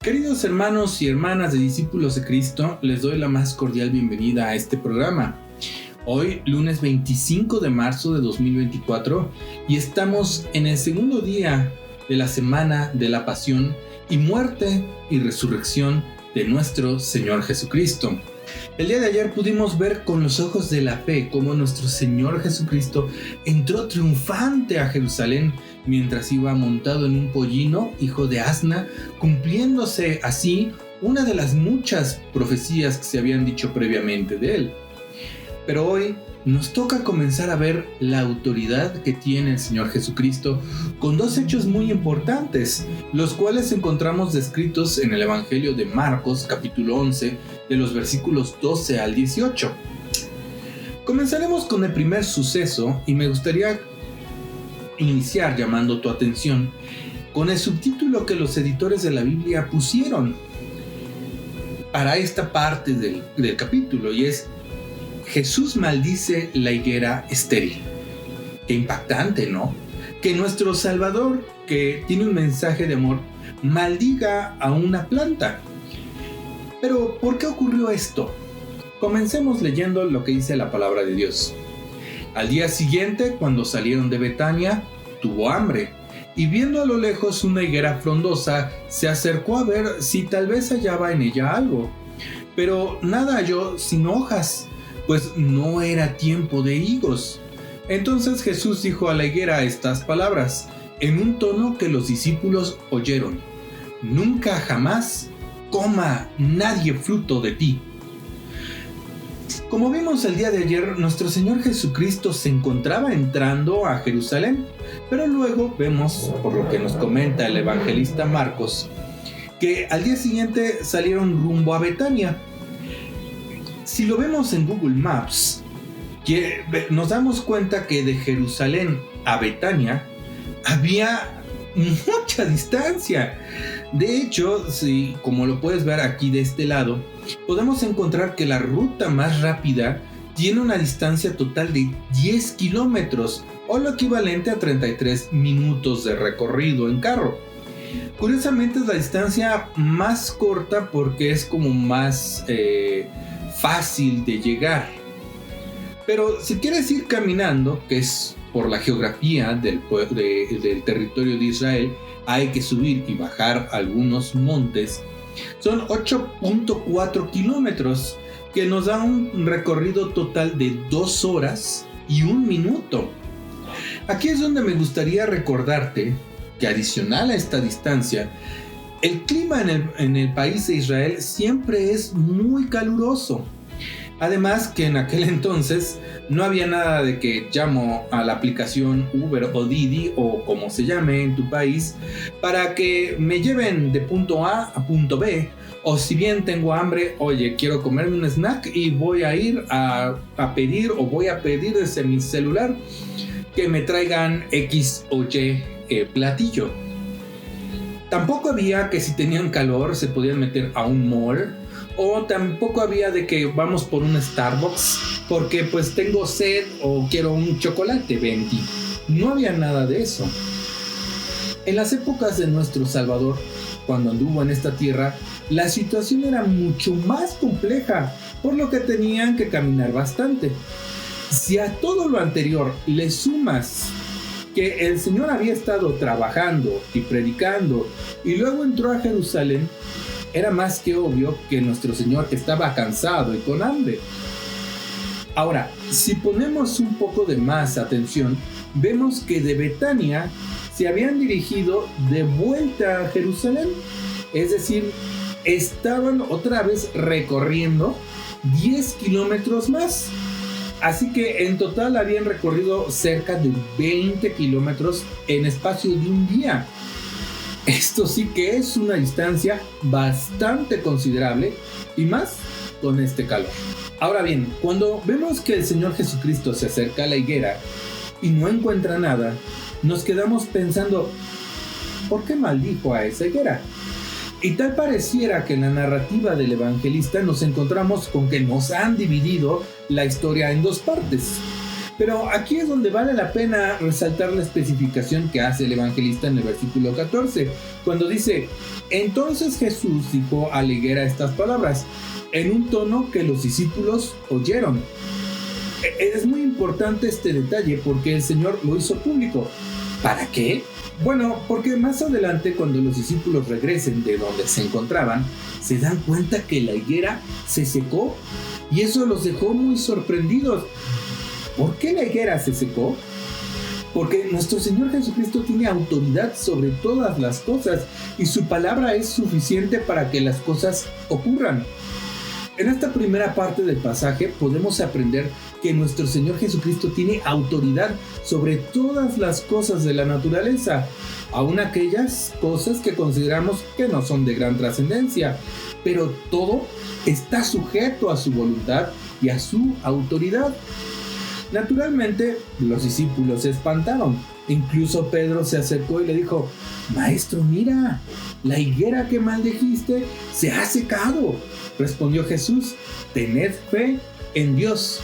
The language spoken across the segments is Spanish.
Queridos hermanos y hermanas de Discípulos de Cristo, les doy la más cordial bienvenida a este programa. Hoy, lunes 25 de marzo de 2024, y estamos en el segundo día de la semana de la pasión y muerte y resurrección de nuestro Señor Jesucristo. El día de ayer pudimos ver con los ojos de la fe cómo nuestro Señor Jesucristo entró triunfante a Jerusalén mientras iba montado en un pollino, hijo de asna, cumpliéndose así una de las muchas profecías que se habían dicho previamente de él. Pero hoy nos toca comenzar a ver la autoridad que tiene el Señor Jesucristo con dos hechos muy importantes, los cuales encontramos descritos en el Evangelio de Marcos, capítulo 11, de los versículos 12 al 18. Comenzaremos con el primer suceso y me gustaría iniciar llamando tu atención con el subtítulo que los editores de la Biblia pusieron para esta parte del capítulo, y es: Jesús maldice la higuera estéril. Qué impactante, ¿no? Que nuestro Salvador, que tiene un mensaje de amor, maldiga a una planta. Pero, ¿por qué ocurrió esto? Comencemos leyendo lo que dice la palabra de Dios. Al día siguiente, cuando salieron de Betania, tuvo hambre, y viendo a lo lejos una higuera frondosa, se acercó a ver si tal vez hallaba en ella algo. Pero nada halló sino hojas, pues no era tiempo de higos. Entonces Jesús dijo a la higuera estas palabras, en un tono que los discípulos oyeron: nunca jamás coma nadie fruto de ti. Como vimos el día de ayer, nuestro Señor Jesucristo se encontraba entrando a Jerusalén, pero luego vemos, por lo que nos comenta el evangelista Marcos, que al día siguiente salieron rumbo a Betania. Si lo vemos en Google Maps, nos damos cuenta que de Jerusalén a Betania había mucha distancia. De hecho, como lo puedes ver aquí de este lado, podemos encontrar que la ruta más rápida tiene una distancia total de 10 kilómetros, o lo equivalente a 33 minutos de recorrido en carro. Curiosamente es la distancia más corta porque es como más fácil de llegar. Pero si quieres ir caminando, que es por la geografía del territorio de Israel, hay que subir y bajar algunos montes. Son 8.4 kilómetros, que nos da un recorrido total de 2 horas y 1 minuto. Aquí es donde me gustaría recordarte que, adicional a esta distancia, el clima en el país de Israel siempre es muy caluroso. Además que en aquel entonces no había nada de que llamo a la aplicación Uber o Didi o como se llame en tu país para que me lleven de punto A a punto B, o si bien tengo hambre, oye, quiero comerme un snack y voy a ir a pedir, o voy a pedir desde mi celular que me traigan X o Y platillo. Tampoco había que si tenían calor se podían meter a un mall, o tampoco había de que vamos por un Starbucks porque pues tengo sed o quiero un chocolate, venti. No había nada de eso. En las épocas de nuestro Salvador, cuando anduvo en esta tierra, la situación era mucho más compleja, por lo que tenían que caminar bastante. Si a todo lo anterior le sumas que el Señor había estado trabajando y predicando y luego entró a Jerusalén, era más que obvio que nuestro Señor estaba cansado y con hambre. Ahora, si ponemos un poco de más atención, vemos que de Betania se habían dirigido de vuelta a Jerusalén. Es decir, estaban otra vez recorriendo 10 kilómetros más. Así que en total habían recorrido cerca de 20 kilómetros en espacio de un día. Esto sí que es una distancia bastante considerable, y más con este calor. Ahora bien, cuando vemos que el Señor Jesucristo se acerca a la higuera y no encuentra nada, nos quedamos pensando, ¿por qué maldijo a esa higuera? Y tal pareciera que en la narrativa del evangelista nos encontramos con que nos han dividido la historia en dos partes. Pero aquí es donde vale la pena resaltar la especificación que hace el evangelista en el versículo 14, cuando dice: entonces Jesús dijo a la higuera estas palabras, en un tono que los discípulos oyeron. Es muy importante este detalle porque el Señor lo hizo público. ¿Para qué? Bueno, porque más adelante, cuando los discípulos regresen de donde se encontraban, se dan cuenta que la higuera se secó y eso los dejó muy sorprendidos. ¿Por qué la higuera se secó? Porque nuestro Señor Jesucristo tiene autoridad sobre todas las cosas y su palabra es suficiente para que las cosas ocurran. En esta primera parte del pasaje podemos aprender que nuestro Señor Jesucristo tiene autoridad sobre todas las cosas de la naturaleza, aun aquellas cosas que consideramos que no son de gran trascendencia, pero todo está sujeto a su voluntad y a su autoridad. Naturalmente, los discípulos se espantaron. Incluso Pedro se acercó y le dijo: Maestro, mira, la higuera que maldijiste se ha secado. Respondió Jesús: tened fe en Dios.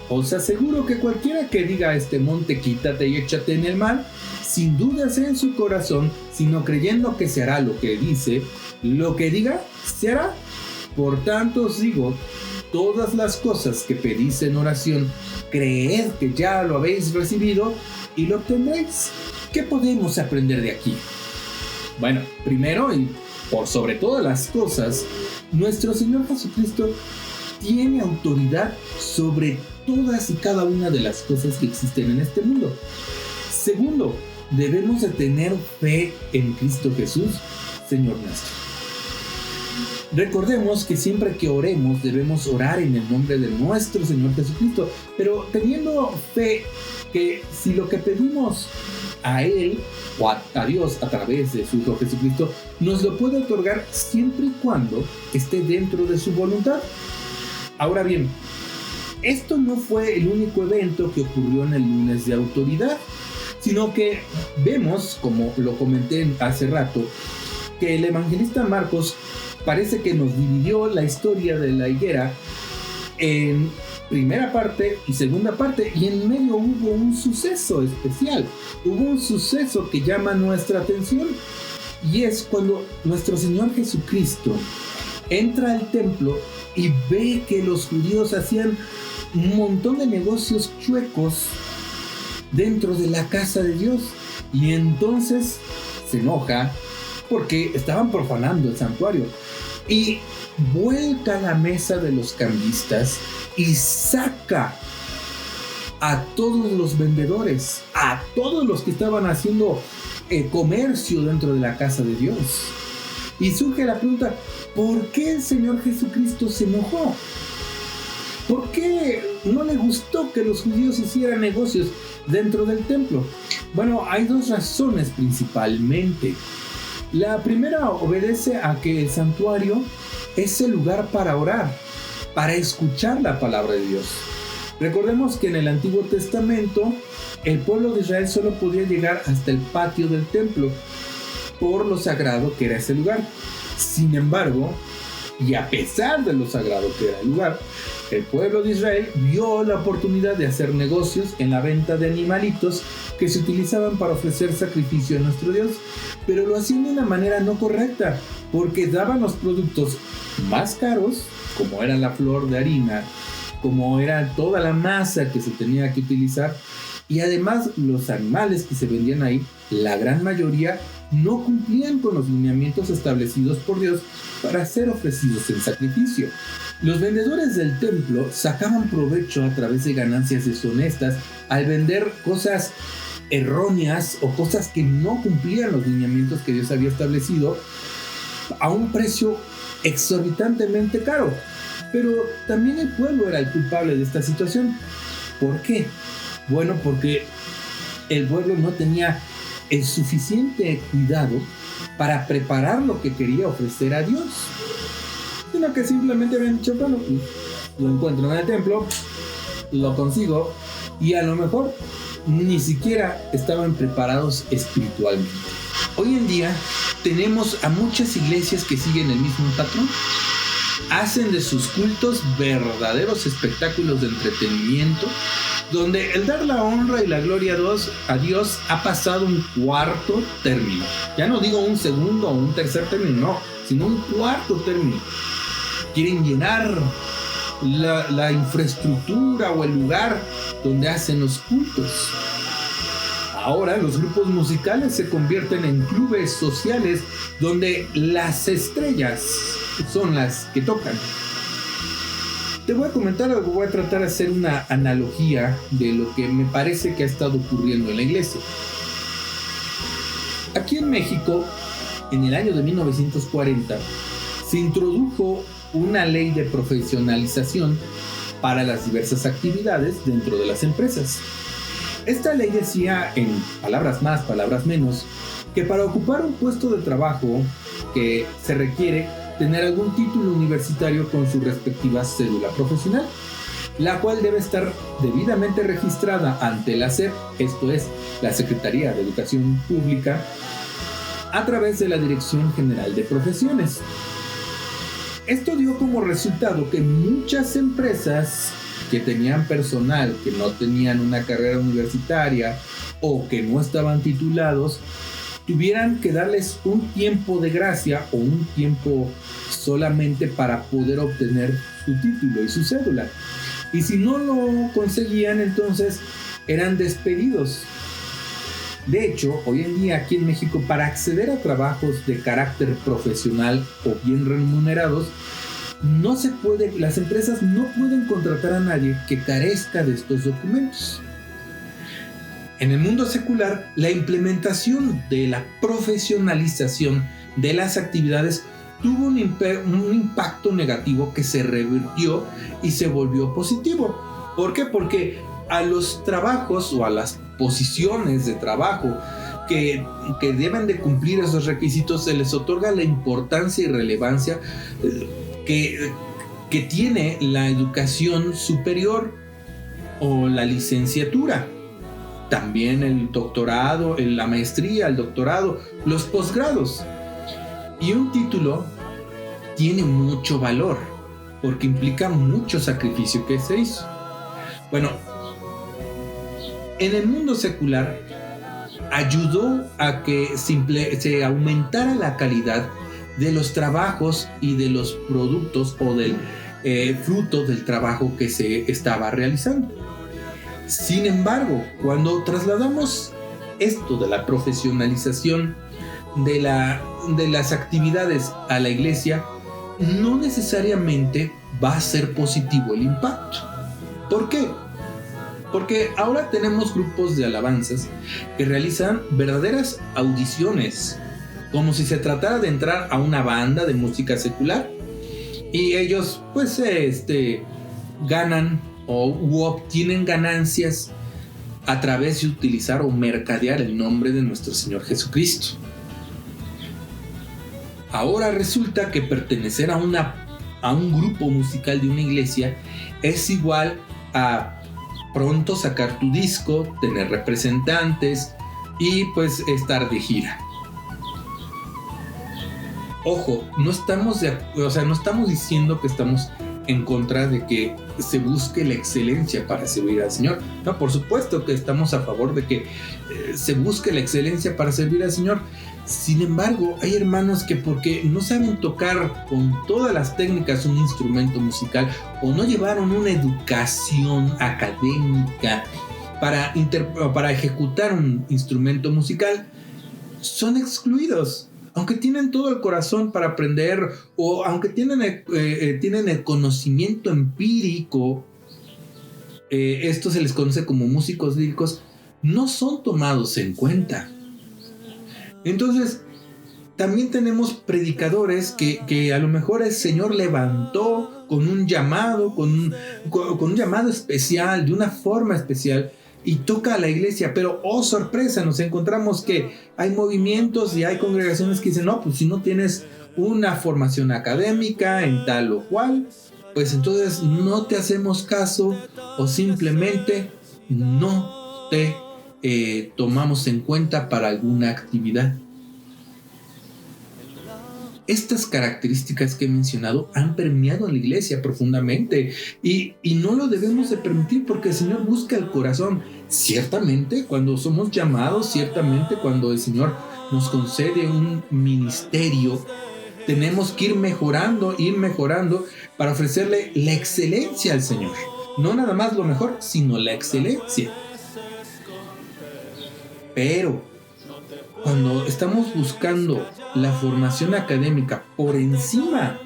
Os aseguro que cualquiera que diga a este monte: quítate y échate en el mar, sin dudas en su corazón, sino creyendo que se hará lo que dice, lo que diga se hará. Por tanto os digo, todas las cosas que pedís en oración, creed que ya lo habéis recibido y lo obtendréis. ¿Qué podemos aprender de aquí? Bueno, primero y por sobre todas las cosas, nuestro Señor Jesucristo tiene autoridad sobre todas y cada una de las cosas que existen en este mundo. Segundo, debemos de tener fe en Cristo Jesús, Señor nuestro. Recordemos que siempre que oremos debemos orar en el nombre de nuestro Señor Jesucristo, pero teniendo fe que si lo que pedimos a Él o a Dios a través de su Hijo Jesucristo nos lo puede otorgar siempre y cuando esté dentro de su voluntad. Ahora bien, esto no fue el único evento que ocurrió en el lunes de autoridad, sino que vemos, como lo comenté hace rato, que el evangelista Marcos parece que nos dividió la historia de la higuera en primera parte y segunda parte, y en medio hubo un suceso especial, hubo un suceso que llama nuestra atención, y es cuando nuestro Señor Jesucristo entra al templo y ve que los judíos hacían un montón de negocios chuecos dentro de la casa de Dios, y entonces se enoja porque estaban profanando el santuario y vuelca la mesa de los cambistas y saca a todos los vendedores, a todos los que estaban haciendo comercio dentro de la casa de Dios. Y surge la pregunta: ¿por qué el Señor Jesucristo se enojó? ¿Por qué no le gustó que los judíos hicieran negocios dentro del templo? Bueno, hay dos razones principalmente. La primera obedece a que el santuario es el lugar para orar, para escuchar la palabra de Dios. Recordemos que en el Antiguo Testamento el pueblo de Israel solo podía llegar hasta el patio del templo por lo sagrado que era ese lugar. Sin embargo, y a pesar de lo sagrado que era el lugar, el pueblo de Israel vio la oportunidad de hacer negocios en la venta de animalitos que se utilizaban para ofrecer sacrificio a nuestro Dios, pero lo hacían de una manera no correcta, porque daban los productos más caros, como era la flor de harina, como era toda la masa que se tenía que utilizar, y además los animales que se vendían ahí, la gran mayoría no cumplían con los lineamientos establecidos por Dios para ser ofrecidos en sacrificio. Los vendedores del templo sacaban provecho a través de ganancias deshonestas al vender cosas erróneas o cosas que no cumplían los lineamientos que Dios había establecido a un precio exorbitantemente caro. Pero también el pueblo era el culpable de esta situación. ¿Por qué? Bueno, porque el pueblo no tenía el suficiente cuidado para preparar lo que quería ofrecer a Dios, sino que simplemente habían dicho: bueno, lo encuentro en el templo, lo consigo, y a lo mejor ni siquiera estaban preparados espiritualmente. Hoy en día tenemos a muchas iglesias que siguen el mismo patrón. Hacen de sus cultos verdaderos espectáculos de entretenimiento donde el dar la honra y la gloria a Dios ha pasado un cuarto término. Ya no digo un segundo o un tercer término, no, sino un cuarto término. Quieren llenar la infraestructura o el lugar donde hacen los cultos. Ahora los grupos musicales se convierten en clubes sociales donde las estrellas son las que tocan. Te voy a comentar algo, voy a tratar de hacer una analogía de lo que me parece que ha estado ocurriendo en la iglesia. Aquí en México, en el año de 1940, se introdujo una ley de profesionalización para las diversas actividades dentro de las empresas. Esta ley decía, en palabras más, palabras menos, que para ocupar un puesto de trabajo que se requiere tener algún título universitario con su respectiva cédula profesional, la cual debe estar debidamente registrada ante la SEP, esto es, la Secretaría de Educación Pública, a través de la Dirección General de Profesiones. Esto dio como resultado que muchas empresas que tenían personal que no tenían una carrera universitaria o que no estaban titulados, tuvieran que darles un tiempo de gracia o un tiempo solamente para poder obtener su título y su cédula. Y si no lo conseguían, entonces eran despedidos. De hecho, hoy en día aquí en México, para acceder a trabajos de carácter profesional o bien remunerados, no se puede, las empresas no pueden contratar a nadie que carezca de estos documentos. En el mundo secular, la implementación de la profesionalización de las actividades tuvo un impacto negativo que se revirtió y se volvió positivo. ¿Por qué? Porque a los trabajos o a las posiciones de trabajo que deben de cumplir esos requisitos se les otorga la importancia y relevancia que tiene la educación superior o la licenciatura. También el doctorado, la maestría, el doctorado, los posgrados. Y un título tiene mucho valor porque implica mucho sacrificio que se hizo. Bueno, en el mundo secular ayudó a que se aumentara la calidad de los trabajos y de los productos o del fruto del trabajo que se estaba realizando. Sin embargo, cuando trasladamos esto de la profesionalización de las actividades a la iglesia, no necesariamente va a ser positivo el impacto. ¿Por qué? Porque ahora tenemos grupos de alabanzas que realizan verdaderas audiciones, como si se tratara de entrar a una banda de música secular, y ellos pues ganan u obtienen ganancias a través de utilizar o mercadear el nombre de nuestro Señor Jesucristo. Ahora resulta que pertenecer a un grupo musical de una iglesia es igual a pronto sacar tu disco, tener representantes y pues estar de gira. Ojo, no estamos diciendo que estamos en contra de que se busque la excelencia para servir al Señor. No, por supuesto que estamos a favor de que se busque la excelencia para servir al Señor. Sin embargo, hay hermanos que porque no saben tocar con todas las técnicas un instrumento musical o no llevaron una educación académica para ejecutar un instrumento musical, son excluidos. Aunque tienen todo el corazón para aprender o aunque tienen el conocimiento empírico, esto se les conoce como músicos líricos, no son tomados en cuenta. Entonces, también tenemos predicadores que a lo mejor el Señor levantó con un llamado, con un llamado especial, de una forma especial, y toca a la iglesia, pero oh sorpresa, nos encontramos que hay movimientos y hay congregaciones que dicen, no, pues si no tienes una formación académica en tal o cual, pues entonces no te hacemos caso o simplemente no te tomamos en cuenta para alguna actividad. Estas características que he mencionado han permeado en la iglesia profundamente y no lo debemos de permitir, porque el Señor busca el corazón. Ciertamente cuando somos llamados, ciertamente cuando el Señor nos concede un ministerio, tenemos que ir mejorando para ofrecerle la excelencia al Señor. No nada más lo mejor, sino la excelencia. Pero cuando estamos buscando la formación académica por encima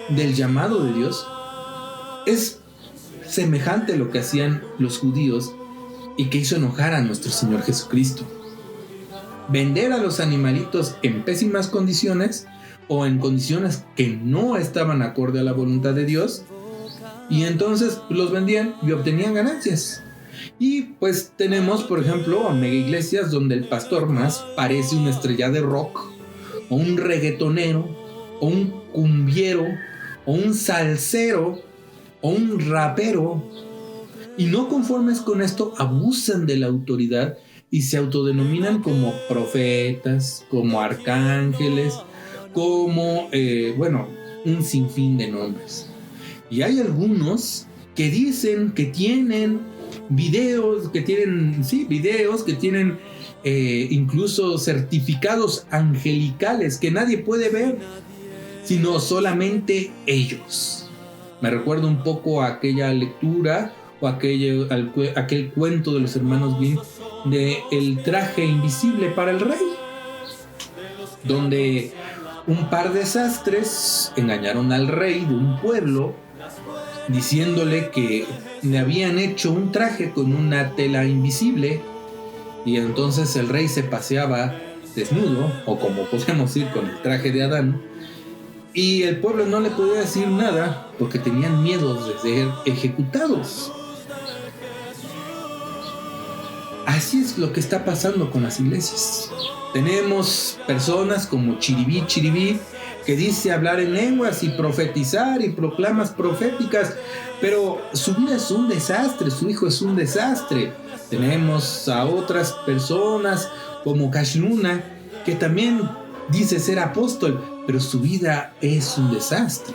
del llamado de Dios, es semejante a lo que hacían los judíos y que hizo enojar a nuestro Señor Jesucristo. Vender a los animalitos en pésimas condiciones o en condiciones que no estaban acorde a la voluntad de Dios, y entonces los vendían y obtenían ganancias. Y pues tenemos, por ejemplo, a mega iglesias donde el pastor más parece una estrella de rock, o un reggaetonero, o un cumbiero, o un salsero, o un rapero. Y no conformes con esto, abusan de la autoridad y se autodenominan como profetas, como arcángeles, como, un sinfín de nombres. Y hay algunos que dicen que tienen videos, que tienen incluso certificados angelicales que nadie puede ver, sino solamente ellos. Me recuerdo un poco a aquella lectura o aquel cuento de los hermanos Grimm de El traje invisible para el rey, donde un par de sastres engañaron al rey de un pueblo diciéndole que le habían hecho un traje con una tela invisible, y entonces el rey se paseaba desnudo, o como podemos decir, con el traje de Adán, y el pueblo no le podía decir nada porque tenían miedo de ser ejecutados. Así es lo que está pasando con las iglesias. Tenemos personas como Chiribí, que dice hablar en lenguas y profetizar y proclamas proféticas, pero su vida es un desastre, su hijo es un desastre. Tenemos a otras personas como Cash Luna, que también dice ser apóstol, pero su vida es un desastre.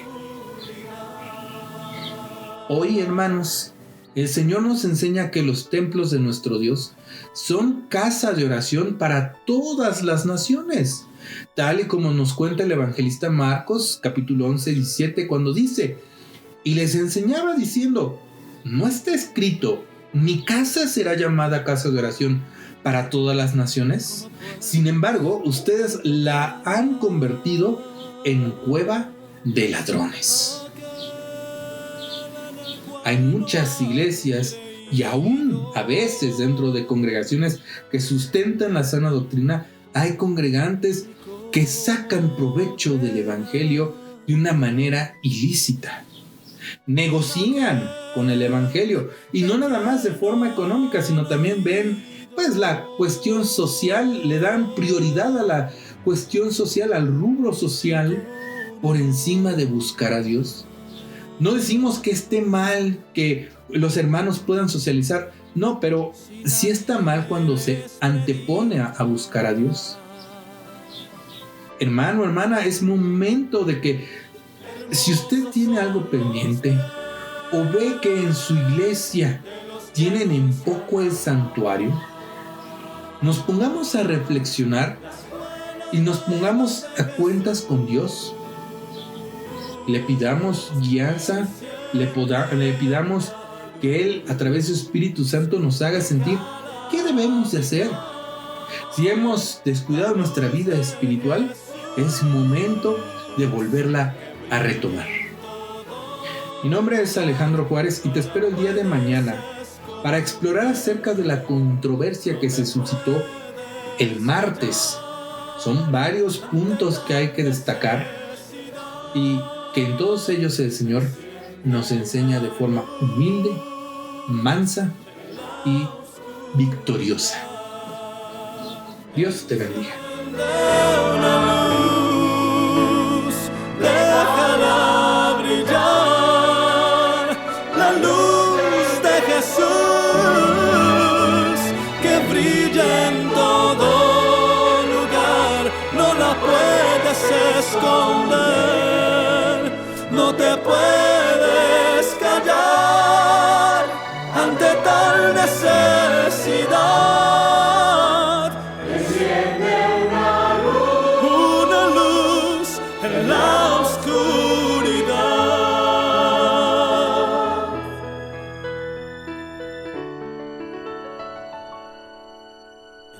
Hoy, hermanos, el Señor nos enseña que los templos de nuestro Dios son casa de oración para todas las naciones, tal y como nos cuenta el evangelista Marcos, capítulo 11, 17, cuando dice: y les enseñaba diciendo, ¿no está escrito, mi casa será llamada casa de oración para todas las naciones? Sin embargo, ustedes la han convertido en cueva de ladrones. Hay muchas iglesias y aún a veces dentro de congregaciones que sustentan la sana doctrina, hay congregantes que sacan provecho del evangelio de una manera ilícita. Negocian con el evangelio, y no nada más de forma económica, sino también ven la cuestión social, le dan prioridad a la cuestión social, al rubro social, por encima de buscar a Dios. No decimos que esté mal que los hermanos puedan socializar, no, pero sí está mal cuando se antepone a buscar a Dios. Hermano, hermana, es momento de que, si usted tiene algo pendiente o ve que en su iglesia tienen en poco el santuario, nos pongamos a reflexionar y nos pongamos a cuentas con Dios. Le pidamos guianza, le pidamos que Él, a través de su Espíritu Santo, nos haga sentir qué debemos de hacer. Si hemos descuidado nuestra vida espiritual, es momento de volverla a retomar. Mi nombre es Alejandro Juárez y te espero el día de mañana para explorar acerca de la controversia que se suscitó el martes. Son varios puntos que hay que destacar y que en todos ellos el Señor nos enseña de forma humilde, mansa y victoriosa. Dios te bendiga. Déjala brillar, la luz de Jesús, que brilla en todo lugar, no la puedes esconder. esconder, no te puedes callar ante tal necesidad. Enciende una luz en la oscuridad.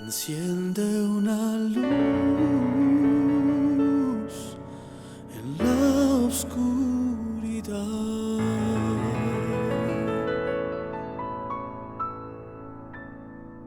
Enciende una luz en la oscuridad.